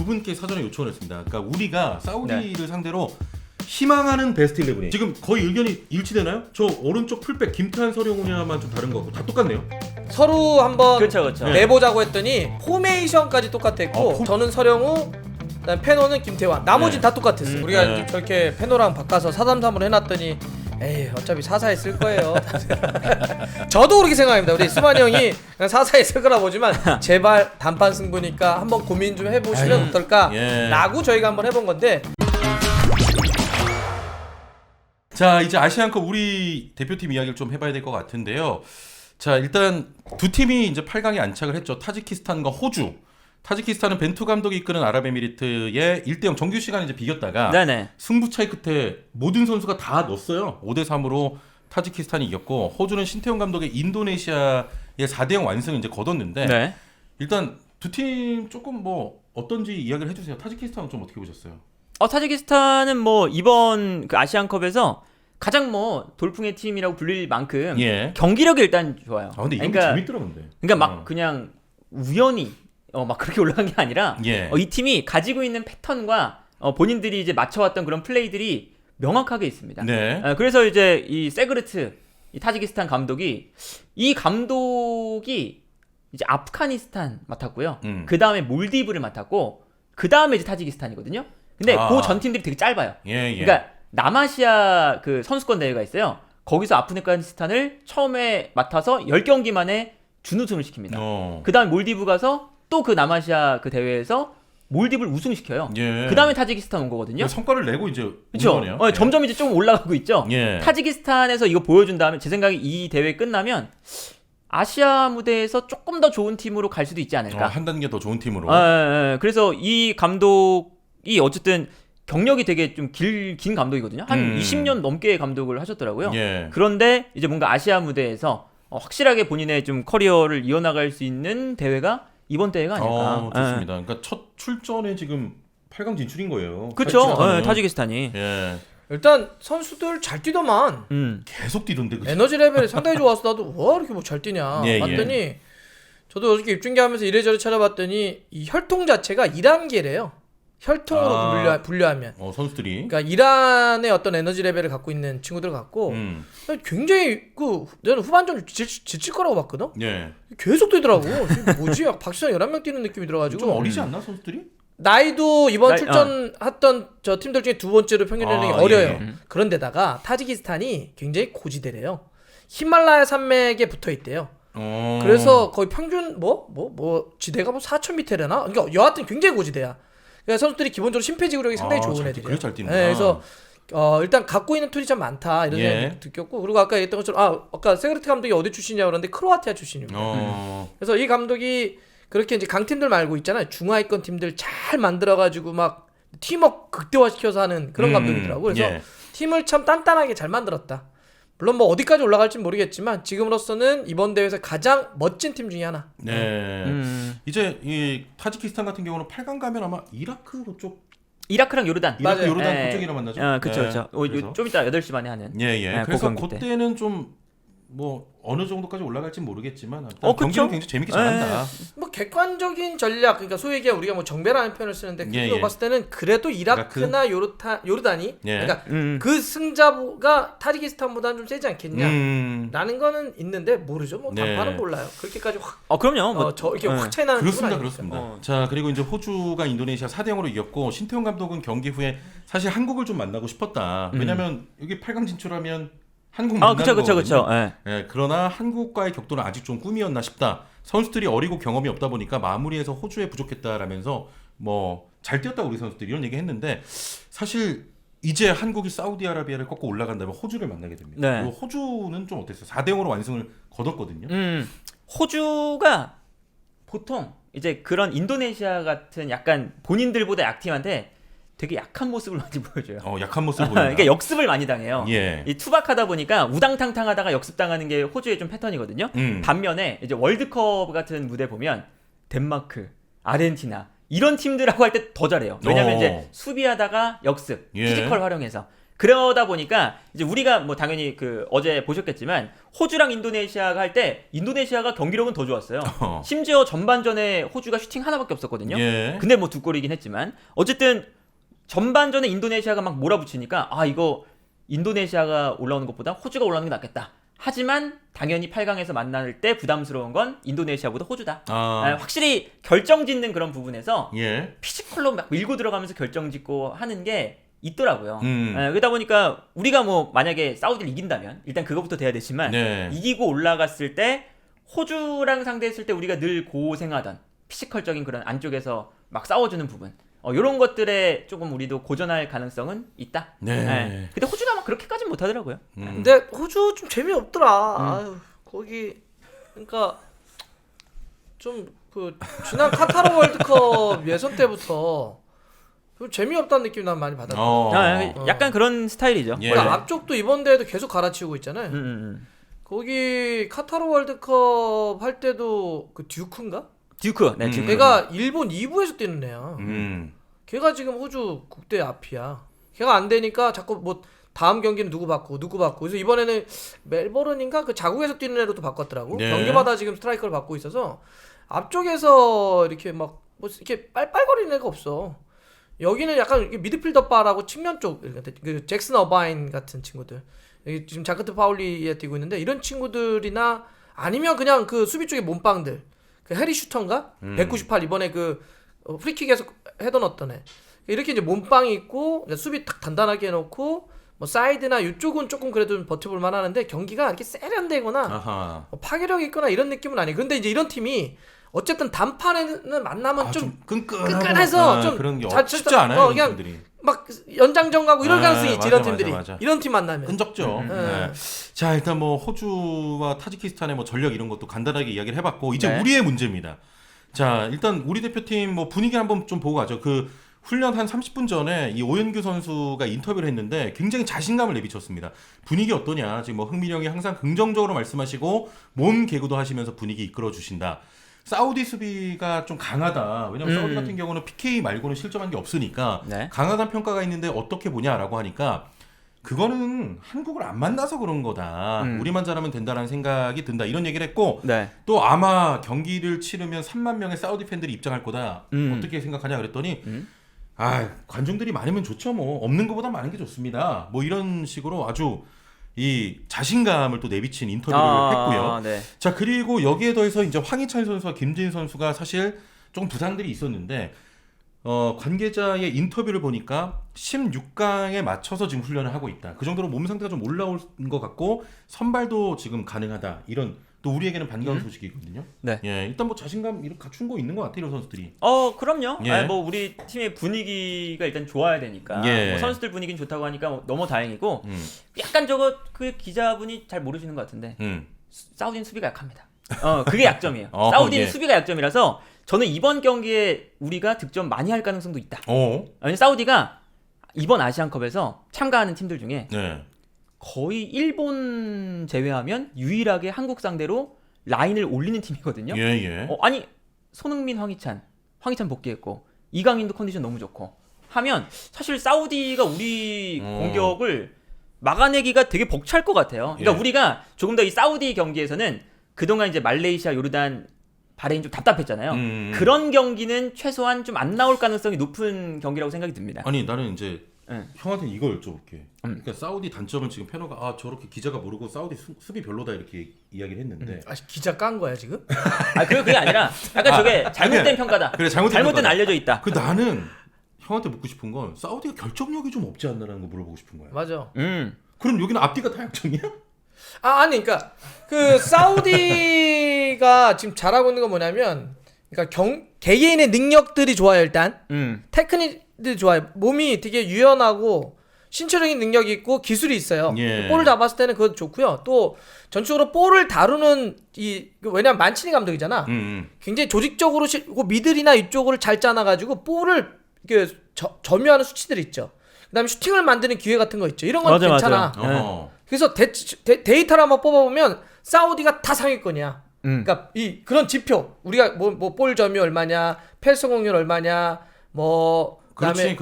두 분께 사전에 요청을 했습니다. 그러니까 우리가 사우디를 상대로 희망하는 베스트 11이 지금 거의 의견이 일치되나요? 저 오른쪽 풀백 김태환 서령훈이야만 좀 다른 거 같고 다 똑같네요. 서로 한번 그렇죠. 내보자고 했더니 포메이션까지 똑같았고 저는 서령우, 그다음에 페노는 김태환, 나머지는 다 똑같았어요. 우리가 네. 저렇게 페노랑 바꿔서 4-3-3으로 해놨더니 에이 어차피 4-4에 쓸 거예요. 저도 그렇게 생각합니다. 우리 수만 형이 그냥 4-4에 쓸 거라 보지만 제발 단판 승부니까 한번 고민 좀 해보시면 어떨까 라고 저희가 한번 해본 건데, 자, 이제 아시안컵 우리 대표팀 이야기를 좀 해봐야 될 것 같은데요. 자, 일단 두 팀이 이제 8강에 안착을 했죠. 타지키스탄과 호주. 타지키스탄은 벤투 감독이 이끄는 아랍에미리트의 1대0 정규 시간에 이제 비겼다가 네네. 승부 차이 끝에 모든 선수가 다 넣었어요. 5대3으로 타지키스탄이 이겼고, 호주는 신태용 감독의 인도네시아의 4대0 완승을 이제 거뒀는데 네. 일단 두 팀 조금 뭐 어떤지 이야기를 해주세요. 타지키스탄은 좀 어떻게 보셨어요? 타지키스탄은 뭐 이번 그 아시안컵에서 가장 뭐 돌풍의 팀이라고 불릴 만큼 경기력이 일단 좋아요. 아, 근데 이건 재밌더라 근데. 그러니까 막 그냥 우연히 막 그렇게 올라간 게 아니라 이 팀이 가지고 있는 패턴과 본인들이 이제 맞춰왔던 그런 플레이들이 명확하게 있습니다. 네. 그래서 이제 이 세그르트 이 타지키스탄 감독이 이제 아프가니스탄 맡았고요. 그 다음에 몰디브를 맡았고, 그 다음에 이제 타지키스탄이거든요. 근데 그 전 팀들이 되게 짧아요. 그러니까 남아시아 그 선수권 대회가 있어요. 거기서 아프가니스탄을 처음에 맡아서 10경기 만에 준우승을 시킵니다. 그 다음에 몰디브 가서 또 그 남아시아 그 대회에서 몰디브를 우승시켜요. 그 다음에 타지키스탄 온 거거든요. 성과를 내고 이제 그렇죠. 점점 이제 좀 올라가고 있죠. 타지키스탄에서 이거 보여준 다음에 제 생각에 이 대회 끝나면 아시아 무대에서 조금 더 좋은 팀으로 갈 수도 있지 않을까. 한 단계 더 좋은 팀으로. 그래서 이 감독이 어쨌든 경력이 되게 좀 긴 감독이거든요. 한 20년 넘게 감독을 하셨더라고요. 그런데 이제 뭔가 아시아 무대에서 확실하게 본인의 좀 커리어를 이어나갈 수 있는 대회가 이번 대회가 아닐까. 좋습니다. 그러니까 첫 출전에 지금 8강 진출인 거예요. 그렇죠. 타지키스탄이. 일단 선수들 잘 뛰더만. 계속 뛰던데. 그치? 에너지 레벨이 상당히 좋아서 나도 와 이렇게 뭐 잘 뛰냐 봤더니 저도 어저께 입중계하면서 이래저래 찾아봤더니 이 혈통 자체가 이란계래요. 혈통으로 분류하면 선수들이 그러니까 이란의 어떤 에너지 레벨을 갖고 있는 친구들 같고 굉장히 저는 후반전 지칠 거라고 봤거든. 계속 뛰더라고. 뭐지? 박시성 11명 뛰는 느낌이 들어가지고. 좀 어리지 않나 선수들이? 나이도 이번 출전했던 저 팀들 중에 두 번째로 평균 연령이 어려요. 그런데다가 타지키스탄이 굉장히 고지대래요. 히말라야 산맥에 붙어 있대요. 그래서 거의 평균 지대가 4,000m래나? 그러니까 여하튼 굉장히 고지대야. 그러니까 선수들이 기본적으로 심폐지구력이 상당히 좋은 애들이에요. 그래 잘 뛰는. 그래서 일단 갖고 있는 툴이 참 많다 이런 생각이 느꼈고, 그리고 아까 얘기했던 것처럼 아까 세그르트 감독이 어디 출신이냐고 그러는데 크로아티아 출신입니다. 그래서 이 감독이 그렇게 이제 강팀들 말고 있잖아요. 중하위권 팀들 잘 만들어가지고 막 팀워크 극대화시켜서 하는 그런 감독이더라고. 그래서 팀을 참 단단하게 잘 만들었다. 물론 뭐 어디까지 올라갈지는 모르겠지만 지금으로서는 이번 대회에서 가장 멋진 팀 중에 하나. 이제 이 타지키스탄 같은 경우는 8강 가면 아마 이라크 이라크랑 요르단. 요르단 그쪽이랑 만나죠. 그렇죠. 좀 이따 8시 반에 하는. 그래서 그때는 좀 뭐 어느 정도까지 올라갈지 모르겠지만 경기는 굉장히 재밌게 잘한다. 뭐 객관적인 전략, 그러니까 소위 얘기해 우리가 뭐 정배라는 표현을 쓰는데 그거 봤을 때는 그래도 이라크나 요르단이 그러니까 그 승자가 타지키스탄보다는 좀 세지 않겠냐라는 거는 있는데 모르죠. 뭐 단판은 몰라요. 그렇게까지 확. 그럼요. 이렇게 확 차이 나는 그렇습니다. 자, 그리고 이제 호주가 인도네시아 4대0으로 이겼고, 신태용 감독은 경기 후에 사실 한국을 좀 만나고 싶었다. 왜냐면 여기 8강 진출하면 한국 만나는 거거든요. 그러나 한국과의 격돌은 아직 좀 꿈이었나 싶다. 선수들이 어리고 경험이 없다 보니까 마무리에서 호주에 부족했다라면서 뭐 잘 뛰었다 우리 선수들이 이런 얘기 했는데, 사실 이제 한국이 사우디아라비아를 꺾고 올라간다면 호주를 만나게 됩니다. 그리고 호주는 좀 어땠어요? 4대0으로 완승을 거뒀거든요. 호주가 보통 이제 그런 인도네시아 같은 약간 본인들보다 약팀한테 되게 약한 모습을 많이 보여줘요. 약한 모습을 보인다. 그러니까 역습을 많이 당해요. 이 투박하다 보니까 우당탕탕하다가 역습당하는 게 호주의 좀 패턴이거든요. 반면에 이제 월드컵 같은 무대 보면 덴마크, 아르헨티나 이런 팀들하고 할 때 더 잘해요. 왜냐면 이제 수비하다가 역습, 피지컬 활용해서. 그러다 보니까 이제 우리가 뭐 당연히 그 어제 보셨겠지만 호주랑 인도네시아가 할 때 인도네시아가 경기력은 더 좋았어요. 심지어 전반전에 호주가 슈팅 하나밖에 없었거든요. 예. 근데 뭐 두 골이긴 했지만 어쨌든 전반전에 인도네시아가 막 몰아붙이니까 아 이거 인도네시아가 올라오는 것보다 호주가 올라오는 게 낫겠다. 하지만 당연히 8강에서 만날 때 부담스러운 건 인도네시아보다 호주다. 확실히 결정짓는 그런 부분에서 예. 피지컬로 막 밀고 들어가면서 결정짓고 하는 게 있더라고요. 그러다 보니까 우리가 뭐 만약에 사우디를 이긴다면 일단 그거부터 돼야 되지만 네. 이기고 올라갔을 때 호주랑 상대했을 때 우리가 늘 고생하던 피지컬적인 그런 안쪽에서 막 싸워주는 부분 이런 것들에 조금 우리도 고전할 가능성은 있다. 네. 근데 호주가 막 그렇게까지는 못하더라고요. 근데 호주 좀 재미없더라. 아유, 거기 그러니까 좀 그 지난 카타르 월드컵 예선 때부터 재미없다는 느낌 난 많이 받았거든요. 약간 그런 스타일이죠. 예. 그러니까 앞쪽도 이번 대회도 계속 갈아치우고 있잖아요. 거기 카타르 월드컵 할 때도 그 듀크인가? 듀크. 네, 듀크. 걔가 일본 2부에서 뛰는 애야. 걔가 지금 호주 국대 앞이야. 걔가 안 되니까 자꾸 뭐 다음 경기는 누구 받고. 그래서 이번에는 멜버른인가 그 자국에서 뛰는 애로 또 바꿨더라고. 네. 경기마다 지금 스트라이커를 받고 있어서 앞쪽에서 이렇게 막 뭐 이렇게 빨빨거리는 애가 없어. 여기는 약간 미드필더 바라고 측면 쪽 그 잭슨 어바인 같은 친구들. 여기 지금 자크트 파울리에 뛰고 있는데 이런 친구들이나 아니면 그냥 그 수비 쪽에 몸빵들. 그 해리 슈터인가? 198 이번에 그 프리킥에서 헤더 넣었던 애. 이렇게 이제 몸빵이 있고 수비 딱 단단하게 해놓고 뭐 사이드나 이쪽은 조금 그래도 버텨볼 만하는데 경기가 이렇게 세련되거나 파괴력 있거나 이런 느낌은 아니에요. 근데 이제 이런 팀이 어쨌든 단판에는 만나면 좀 끈끈해서 좀 그런 게 쉽지 않아요. 그냥 팀들이. 막 연장전 가고 이럴 가능성이 있지. 이런 팀들이 맞아. 이런 팀 만나면 끈적죠. 네. 자 일단 뭐 호주와 타지키스탄의 뭐 전력 이런 것도 간단하게 이야기를 해봤고 이제 우리의 문제입니다. 자 일단 우리 대표팀 뭐 분위기 한번 좀 보고 가죠. 그 훈련 한 30분 전에 이 오현규 선수가 인터뷰를 했는데 굉장히 자신감을 내비쳤습니다. 분위기 어떠냐? 지금 뭐 흥민이 형이 항상 긍정적으로 말씀하시고 몸 개구도 하시면서 분위기 이끌어 주신다. 사우디 수비가 좀 강하다. 왜냐면 사우디 같은 경우는 PK 말고는 실점한 게 없으니까 강하다는 평가가 있는데 어떻게 보냐라고 하니까 그거는 한국을 안 만나서 그런 거다. 우리만 잘하면 된다라는 생각이 든다. 이런 얘기를 했고 또 아마 경기를 치르면 3만 명의 사우디 팬들이 입장할 거다. 어떻게 생각하냐 그랬더니 관중들이 많으면 좋죠. 뭐 없는 것보다 많은 게 좋습니다. 뭐 이런 식으로 아주 이 자신감을 또 내비친 인터뷰를 했고요. 자 그리고 여기에 더해서 이제 황희찬 선수와 김재인 선수가 사실 조금 부상들이 있었는데 관계자의 인터뷰를 보니까 16강에 맞춰서 지금 훈련을 하고 있다. 그 정도로 몸 상태가 좀 올라온 것 같고 선발도 지금 가능하다. 이런 또 우리에게는 반가운 소식이거든요. 예, 일단 뭐 자신감 이렇게 갖춘 거 있는 것 같아요, 이런 선수들이. 그럼요. 뭐 우리 팀의 분위기가 일단 좋아야 되니까 뭐 선수들 분위기는 좋다고 하니까 너무 다행이고 약간 그 기자분이 잘 모르시는 것 같은데 사우디는 수비가 약합니다. 그게 약점이에요. 사우디는 수비가 약점이라서 저는 이번 경기에 우리가 득점 많이 할 가능성도 있다. 왜냐면 사우디가 이번 아시안컵에서 참가하는 팀들 중에 거의 일본 제외하면 유일하게 한국 상대로 라인을 올리는 팀이거든요. 아니 손흥민, 황희찬 복귀했고 이강인도 컨디션 너무 좋고 하면 사실 사우디가 우리 공격을 막아내기가 되게 벅찰 것 같아요. 그러니까 우리가 조금 더 이 사우디 경기에서는 그동안 이제 말레이시아, 요르단, 바레인 좀 답답했잖아요. 그런 경기는 최소한 좀 안 나올 가능성이 높은 경기라고 생각이 듭니다. 아니 나는 이제 형한테 이걸 여쭤볼게. 그러니까 사우디 단점은 지금 패너가 저렇게 기자가 모르고 사우디 수비 별로다 이렇게 이야기를 했는데 기자 깐 거야 지금? 그게 아니라 약간 저게 잘못된 평가다. 그래 잘못된 알려져 있다. 나는 형한테 묻고 싶은 건 사우디가 결정력이 좀 없지 않나라는 거 물어보고 싶은 거야. 맞아. 그럼 여기는 앞뒤가 다 약점이야? 아니 그러니까 그 사우디가 지금 잘하고 있는 건 뭐냐면 그러니까 개개인의 능력들이 좋아요 일단. 테크닉들이 좋아요. 몸이 되게 유연하고 신체적인 능력이 있고 기술이 있어요. 볼을 잡았을 때는 그것도 좋고요. 또 전적으로 볼을 다루는 왜냐면 만치니 감독이잖아. 굉장히 조직적으로 미들이나 이쪽을 잘 짜놔가지고 볼을 이렇게 점유하는 수치들이 있죠. 그다음에 슈팅을 만드는 기회 같은 거 있죠. 이런 건 괜찮아. 그래서 데이터를 한번 뽑아보면 사우디가 다 상위권이야. 그러니까 그런 지표 우리가 뭐 볼 점유 얼마냐, 패스 성공률 얼마냐, 뭐 그렇지.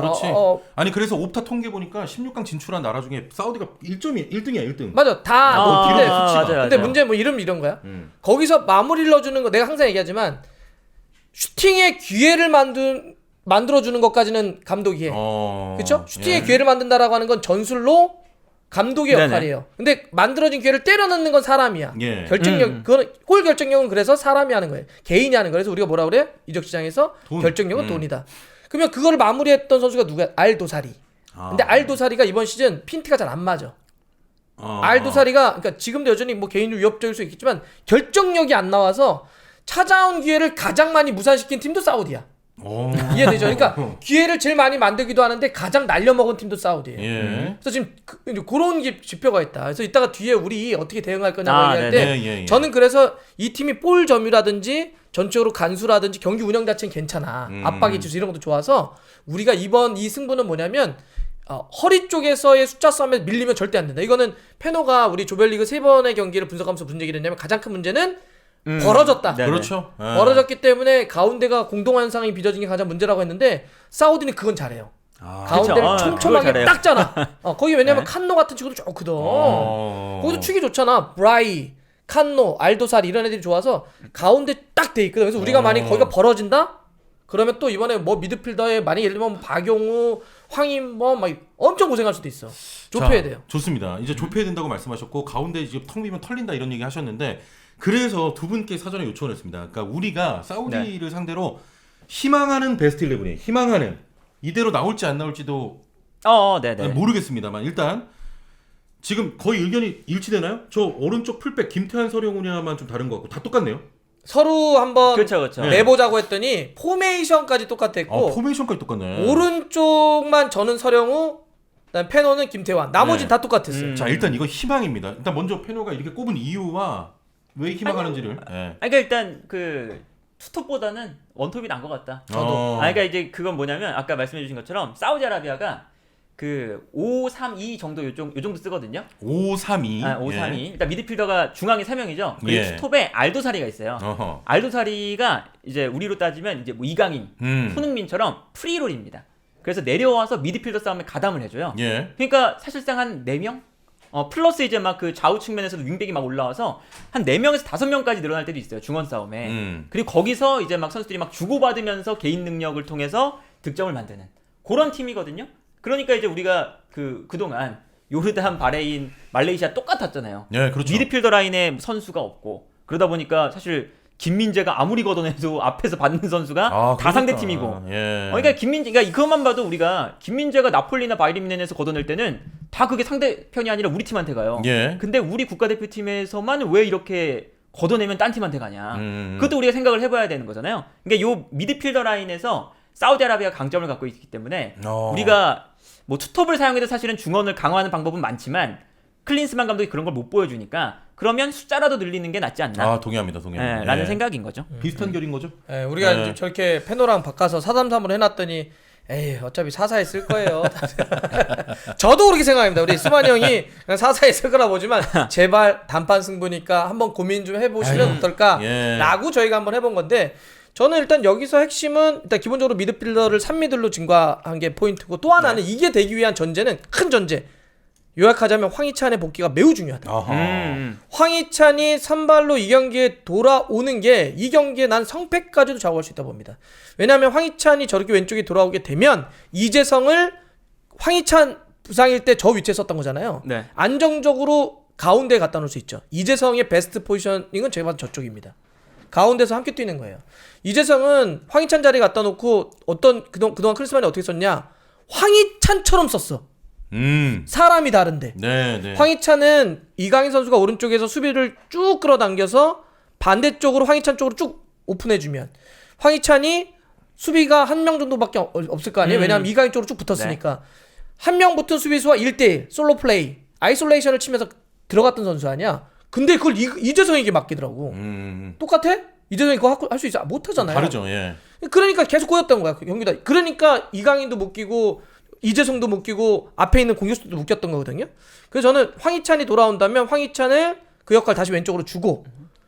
아니 그래서 옵타 통계 보니까 16강 진출한 나라 중에 사우디가 1등이야 1등. 맞아, 다 높은데. 수치가. 근데 문제 뭐 이런 거야. 거기서 마무리를 넣어주는 거 내가 항상 얘기하지만 슈팅의 기회를 만들어주는 것까지는 감독이 해. 그렇죠? 슈팅의 기회를 만든다라고 하는 건 전술로 감독의 역할이에요. 근데 만들어진 기회를 때려 넣는 건 사람이야. 결정력, 그건 골 결정력은 그래서 사람이 하는 거예요. 개인이 하는 거예요. 그래서 우리가 뭐라 그래? 이적 시장에서 결정력은 돈이다. 그러면 그거를 마무리했던 선수가 누구야? 알도사리. 근데 알도사리가 이번 시즌 핀트가 잘 안 맞아. 알도사리가 그러니까 지금도 여전히 뭐 개인적으로 위협적일 수 있겠지만 결정력이 안 나와서 찾아온 기회를 가장 많이 무산시킨 팀도 사우디야. 이해되죠? 그러니까 기회를 제일 많이 만들기도 하는데 가장 날려먹은 팀도 사우디예요. 그래서 지금 그런 지표가 있다. 그래서 이따가 뒤에 우리 어떻게 대응할 거냐고 얘기할 때 저는 그래서 이 팀이 볼 점유라든지 전적으로 간수라든지 경기 운영 자체는 괜찮아. 압박의 지수 이런 것도 좋아서 우리가 이번 이 승부는 뭐냐면 허리 쪽에서의 숫자 싸움에 밀리면 절대 안 된다. 이거는 페노가 우리 조별리그 3번의 경기를 분석하면서 무슨 얘기를 했냐면 가장 큰 문제는 벌어졌다. 그렇죠. 벌어졌기 때문에 가운데가 공동환상이 빚어진 게 가장 문제라고 했는데 사우디는 그건 잘해요. 가운데를 촘촘하게 닦잖아. 거기 왜냐면 칸노 같은 친구도 좋거든. 거기도 축이 좋잖아. 브라이, 칸노, 알도사리 이런 애들이 좋아서 가운데 딱 돼 있거든. 그래서 우리가 만약 거기가 벌어진다? 그러면 또 이번에 뭐 미드필더에 만약 예를 들면 박용우, 황인범 막 엄청 고생할 수도 있어. 좁혀야 돼요. 좋습니다. 이제 좁혀야 된다고 말씀하셨고 가운데 이제 텅 비면 털린다 이런 얘기 하셨는데 그래서 두 분께 사전에 요청을 했습니다. 그러니까 우리가 사우디를 상대로 희망하는 베스트 11이에요. 희망하는 이대로 나올지 안 나올지도 모르겠습니다만 일단 지금 거의 의견이 일치되나요? 저 오른쪽 풀백 김태환 서령훈이야만 좀 다른 것 같고 다 똑같네요. 서로 한번 그렇죠. 내보자고 했더니 포메이션까지 똑같았고 포메이션까지 똑같네. 오른쪽만 저는 서령우, 그다음 페노는 김태환, 나머지는 다 똑같았어요. 자 일단 이거 희망입니다. 일단 먼저 페노가 이렇게 꼽은 이유와 왜 희망하는지를. 그러니까 일단 그 투톱보다는 원톱이 난 것 같다. 저도. 그러니까 이제 그건 뭐냐면 아까 말씀해주신 것처럼 사우디아라비아가 그 5-3-2 정도 요 정도 쓰거든요. 5-3-2. 5-3-2. 일단 미드필더가 중앙에 3명이죠. 그리고 투톱에 알도사리가 있어요. 알도사리가 이제 우리로 따지면 이제 뭐 이강인, 손흥민처럼 프리롤입니다. 그래서 내려와서 미드필더 싸움에 가담을 해줘요. 그러니까 사실상 한 4명? 플러스 이제 막 그 좌우 측면에서도 윙백이 막 올라와서 한 4명에서 5명까지 늘어날 때도 있어요. 중원 싸움에. 그리고 거기서 이제 막 선수들이 막 주고받으면서 개인 능력을 통해서 득점을 만드는 그런 팀이거든요. 그러니까 이제 우리가 그동안 요르단, 바레인, 말레이시아 똑같았잖아요. 그렇죠. 미드필더 라인에 선수가 없고 그러다 보니까 사실 김민재가 아무리 걷어내도 앞에서 받는 선수가 다 상대 팀이고. 그러니까 그러니까 이것만 봐도 우리가 김민재가 나폴리나 바이에른 뮌헨에서 걷어낼 때는 다 그게 상대편이 아니라 우리 팀한테 가요. 근데 우리 국가대표팀에서만 왜 이렇게 걷어내면 딴 팀한테 가냐. 그것도 우리가 생각을 해봐야 되는 거잖아요. 그러니까 요 미드필더 라인에서 사우디아라비아가 강점을 갖고 있기 때문에 우리가 뭐 투톱을 사용해도 사실은 중원을 강화하는 방법은 많지만 클린스만 감독이 그런 걸 못 보여주니까 그러면 숫자라도 늘리는 게 낫지 않나. 동의합니다. 라는 생각인 거죠. 비슷한 결인 거죠? 우리가 이제 저렇게 페노랑 바꿔서 4-3-3으로 해놨더니 에이 어차피 4-4에 쓸 거예요. 저도 그렇게 생각합니다. 우리 수만이 형이 그냥 4-4에 쓸 거라 보지만 제발 단판 승부니까 한번 고민 좀 해보시면 어떨까 라고 저희가 한번 해본 건데 저는 일단 여기서 핵심은 일단 기본적으로 미드필더를 3미들로 증가한 게 포인트고 또 하나는 이게 되기 위한 전제는 큰 전제 요약하자면 황희찬의 복귀가 매우 중요하다. 황희찬이 선발로 이 경기에 돌아오는 게 이 경기에 난 성패까지도 좌우할 수 있다 봅니다. 왜냐하면 황희찬이 저렇게 왼쪽에 돌아오게 되면 이재성을 황희찬 부상일 때 저 위치에 썼던 거잖아요. 안정적으로 가운데에 갖다 놓을 수 있죠. 이재성의 베스트 포지셔닝은 제가 봐도 저쪽입니다. 가운데서 함께 뛰는 거예요. 이재성은 황희찬 자리에 갖다 놓고 그동안 크리스만이 어떻게 썼냐? 황희찬처럼 썼어. 사람이 다른데 황희찬은 이강인 선수가 오른쪽에서 수비를 쭉 끌어당겨서 반대쪽으로 황희찬 쪽으로 쭉 오픈해주면 황희찬이 수비가 한 명 정도밖에 없을 거 아니에요. 왜냐하면 이강인 쪽으로 쭉 붙었으니까 한 명 붙은 수비수와 1대1 솔로 플레이 아이솔레이션을 치면서 들어갔던 선수 아니야. 근데 그걸 이재성에게 맡기더라고. 똑같아? 이재성이 그거 할 수 있어? 못하잖아요. 다르죠. 그러니까 계속 꼬였던 거야 경기다. 그러니까 이강인도 못 끼고 이재성도 못 끼고 앞에 있는 공격수도 묶였던 거거든요. 그래서 저는 황희찬이 돌아온다면 황희찬을 그 역할 다시 왼쪽으로 주고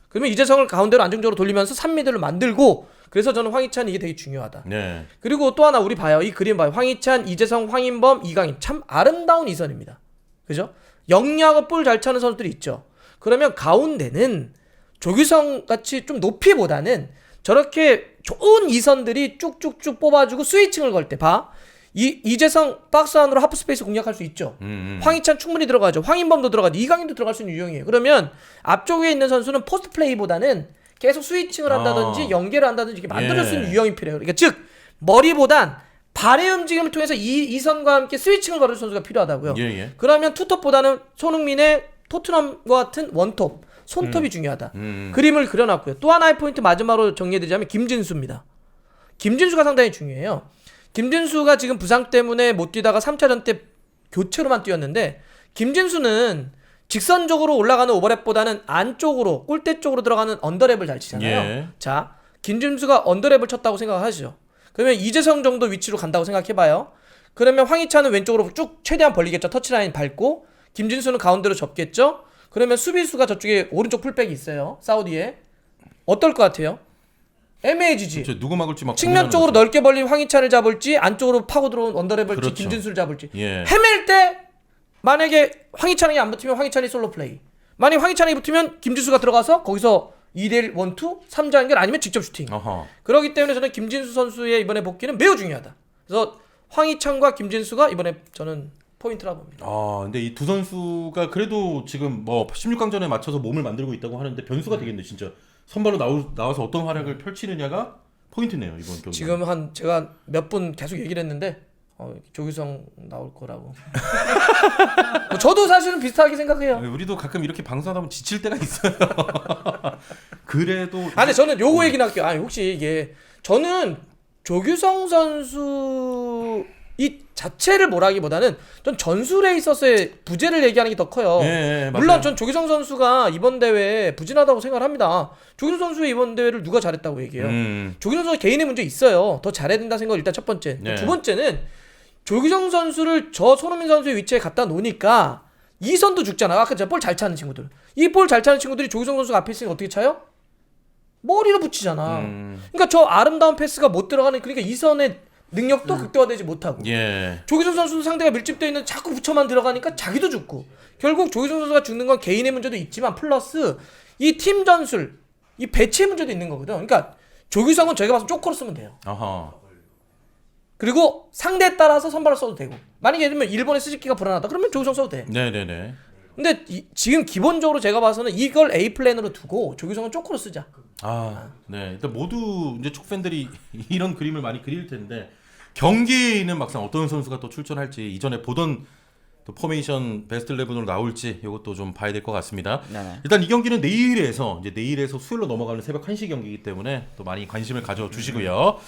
그러면 이재성을 가운데로 안정적으로 돌리면서 3미들을 만들고 그래서 저는 황희찬 이게 되게 중요하다. 네. 그리고 또 하나 우리 봐요. 이 그림 봐요. 황희찬, 이재성, 황인범, 이강인 참 아름다운 이선입니다. 그죠? 영리하고 볼 잘 차는 선수들이 있죠. 그러면 가운데는 조규성 같이 좀 높이보다는 저렇게 좋은 이선들이 쭉쭉쭉 뽑아주고 스위칭을 걸 때 봐. 이재성 박스 안으로 하프 스페이스 공략할 수 있죠. 황희찬 충분히 들어가죠. 황인범도 들어가죠. 이강인도 들어갈 수 있는 유형이에요. 그러면 앞쪽에 있는 선수는 포스트 플레이보다는 계속 스위칭을 한다든지 연계를 한다든지 이렇게 만들어줄 수 있는 유형이 필요해요. 그러니까 즉 머리보단 발의 움직임을 통해서 이선과 함께 스위칭을 걸어줄 선수가 필요하다고요. 그러면 투톱보다는 손흥민의 토트넘과 같은 원톱, 손톱이 중요하다. 그림을 그려놨고요. 또 하나의 포인트 마지막으로 정리해드리자면 김진수입니다. 김진수가 상당히 중요해요. 김진수가 지금 부상 때문에 못 뛰다가 3차전 때 교체로만 뛰었는데 김진수는 직선적으로 올라가는 오버랩보다는 안쪽으로 골대 쪽으로 들어가는 언더랩을 잘 치잖아요. 자, 김진수가 언더랩을 쳤다고 생각하시죠. 그러면 이재성 정도 위치로 간다고 생각해봐요. 그러면 황희찬은 왼쪽으로 쭉 최대한 벌리겠죠. 터치라인 밟고 김진수는 가운데로 접겠죠. 그러면 수비수가 저쪽에 오른쪽 풀백이 있어요. 사우디에. 어떨 것 같아요? 애매해지지. 그렇죠. 누구 막을지 막 측면 쪽으로 넓게 벌린 황희찬을 잡을지 안쪽으로 파고 들어온 언더랩을 김진수를 잡을지. 헤맬 때 만약에 황희찬이 안 붙으면 황희찬이 솔로 플레이. 만약에 황희찬이 붙으면 김진수가 들어가서 거기서 2대1 1, 2, 3자 연결 아니면 직접 슈팅. 그렇기 때문에 저는 김진수 선수의 이번에 복귀는 매우 중요하다. 그래서 황희찬과 김진수가 이번에 저는 포인트라고 봅니다. 근데 이 두 선수가 그래도 지금 뭐 16강전에 맞춰서 몸을 만들고 있다고 하는데 변수가 되겠네 진짜. 선발로 나와서 어떤 활약을 펼치느냐가 포인트네요 이번 경기. 지금 제가 몇 분 계속 얘기를 했는데 조규성 나올 거라고. 뭐 저도 사실은 비슷하게 생각해요. 우리도 가끔 이렇게 방송하다 보면 지칠 때가 있어요. 그래도 아니 저는 요거 얘기는 할게요. 아니 혹시 이게 저는 조규성 선수 이 자체를 뭐라기보다는 전 전술에 있어서의 부재를 얘기하는 게 더 커요. 물론 전 조규성 선수가 이번 대회에 부진하다고 생각을 합니다. 조규성 선수의 이번 대회를 누가 잘했다고 얘기해요. 조규성 선수 개인의 문제 있어요. 더 잘해야 된다 생각을 일단 첫 번째. 두 번째는 조규성 선수를 저 손흥민 선수의 위치에 갖다 놓으니까 이선도 죽잖아. 아까 볼 잘 차는 친구들. 이 볼 잘 차는 친구들이 조규성 선수가 앞에 있으니까 어떻게 차요? 머리로 붙이잖아. 그러니까 저 아름다운 패스가 못 들어가는 그러니까 이선의 능력도 극대화되지 못하고 조규성 선수도 상대가 밀집되어 있는 자꾸 붙여만 들어가니까 자기도 죽고 결국 조규성 선수가 죽는 건 개인의 문제도 있지만 플러스 이 팀 전술 이 배치의 문제도 있는 거거든. 그러니까 조규성은 저희가 봐서 쪼커로 쓰면 돼요. 그리고 상대에 따라서 선발을 써도 되고 만약에 예를 들면 일본의 스즈키가 불안하다 그러면 조규성 써도 돼. 근데 지금 기본적으로 제가 봐서는 이걸 A 플랜으로 두고 조규성은 쪼커로 쓰자. 네. 일단 모두 이제 축 팬들이 이런 그림을 많이 그릴 텐데 경기는 막상 어떤 선수가 또 출전할지 이전에 보던 또 포메이션 베스트 11으로 나올지 이것도 좀 봐야 될 것 같습니다. 일단 이 경기는 내일에서 수요일로 넘어가는 새벽 1시 경기이기 때문에 또 많이 관심을 가져주시고요.